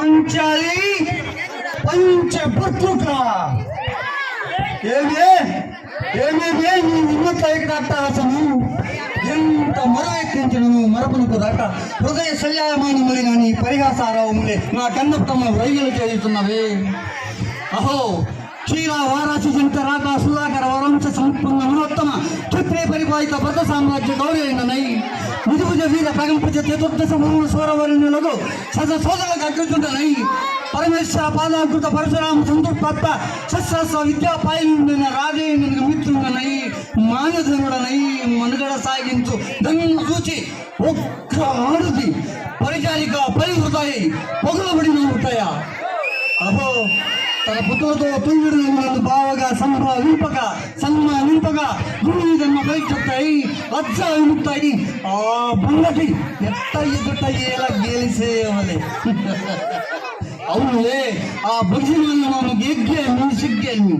పాంచాలి పంచభర్తృక ఏమి నిమ్మత అట్టహాసము ఎంత మరవెక్కించను మరపునకు దాట హృదయ శల్యాయమాని మరి నీ పరిహాసారావులే నా కన్నప్పమ్మ వైద్యులు చేయుతున్నవే. అహో క్షీర వారాసి జంత రాక సుధాకర వరంశ సంపన్న మనోత్తమ క్షత్రియ పరిపాలిత బద్ధ సామ్రాజ్య గౌరవైననై నిజభుజ వీర ప్రగంపజ చతుర్దశ మూల స్వరవర్ణులకు సజ సోదరులకు అగ్రచుండనై పరమేశ్వర పాదాకృత పరశురామ సంతృప్త శస్త్రస్వ విద్యాపాయనుడైన రాజేంద్రునికి మిత్రుడనై మానధనుడనై మనుగడ సాగించు ధన్యును చూచి ఒక్క ఆడుది పరిచారిక పరిహృతాయి పొగలబడిన ఉంటాయా. అహో తన పుత్రులతో తుంగిడు బావగా సన్మానింపగా గురువు జన్మ పరీక్షతాయి లజ్జ విముక్తాయి. ఆ బండకి ఎట్ట ఎలా గెలిసేవలే. అవునులే ఆ భక్ష్యమాను ఎగ్గేమి సిగ్గేమి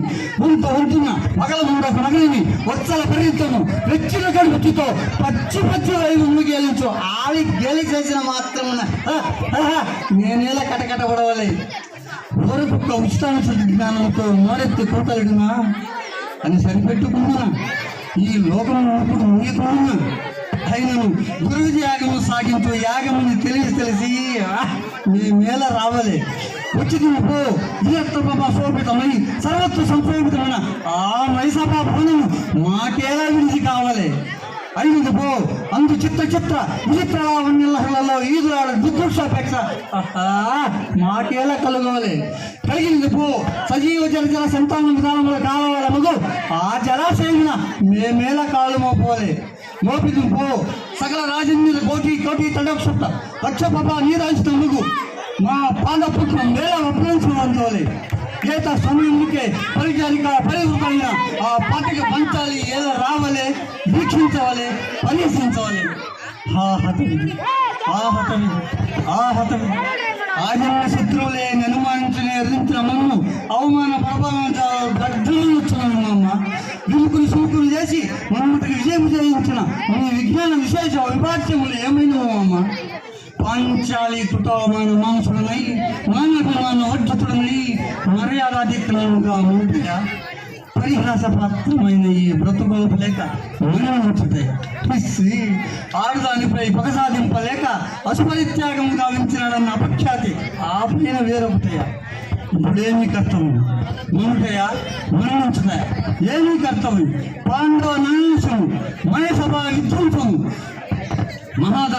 ఉంట ఉంటున్న పగల మూడకు నగలిని వచ్చల పరిగెత్తను వెచ్చిన కడుపుతో పచ్చి వైపు గెలిచు ఆవి గెలిచేసిన మాత్రమున నేనేలా కటకటపడవలే. ఊరకుక్క ఉచితానుసరి జ్ఞానంతో మోరెత్తి కోతలుడునా అని సరిపెట్టుకున్నా ఈ లోకం ఇప్పుడు ముగికున్నా. అయినను గురువుజీ యాగము సాగించు యాగముని తెలిసి నీ మేళ రావలే. వచ్చి పో ఈయత్రపా శోభితమై సర్వత్వ సంశోభితమైన ఆ మైసభా భవనము మాకేలా విడిచి కావాలి. అయినది పో అందు చిత్ర విచిత్రావన్యలలో ఈదురాడ దుర్దృక్షాపేక్ష మాకేలా కలుగోలే. కలిగింది పో సజీవ జల సంతాన విధానముల కాలవాల మగు ఆ జలాశయమున మేమేలా కాలు మోపోలే. మోపిది పో సకల రాజన్యుల కోటి తడక్షత లక్ష పాప నీరాంచిన మగు మా పాదపుత్రం మేళ అప్రంచవలే. ఏత సమయంకే పరిచారిక పరివృతమైన ఆ పాటిక పంచాలి ఎలా రావలే వీక్షించవలే పరీక్షించవలే. ఆజన్మ శత్రువులే అనుమానించిన ఎదిరించిన మనము అవమాన ప్రభావం గడ్డలుచ్చున్నాను అమ్మ. విముకులు సుముకులు చేసి మమ్మటికి విజయం చేయించిన మీ విజ్ఞాన విశేష విభాగ్యములు ఏమైనవో అమ్మ. పాంచాలి కృతమైన మాంసుడనై మానవమాన వర్జితుడనై మర్యాదాధిక్రమంగా ఉంటాయా. పరిహాసపాత్రమైన ఈ బ్రతుకోపు లేక మనముచ్చుతాయి. ఆడుదానిపై పగ సాధింపలేక అసుపరిత్యాగం గావించినాడన్న అపఖ్యాతి ఆ పైన వేరొకటయా. ఇప్పుడేమీ కర్తవ్యం మనుటయా మరణించుతాయా. ఏమీ కర్తవ్యం పాండవ నాశము మయసభ విధ్వంసము మహాదా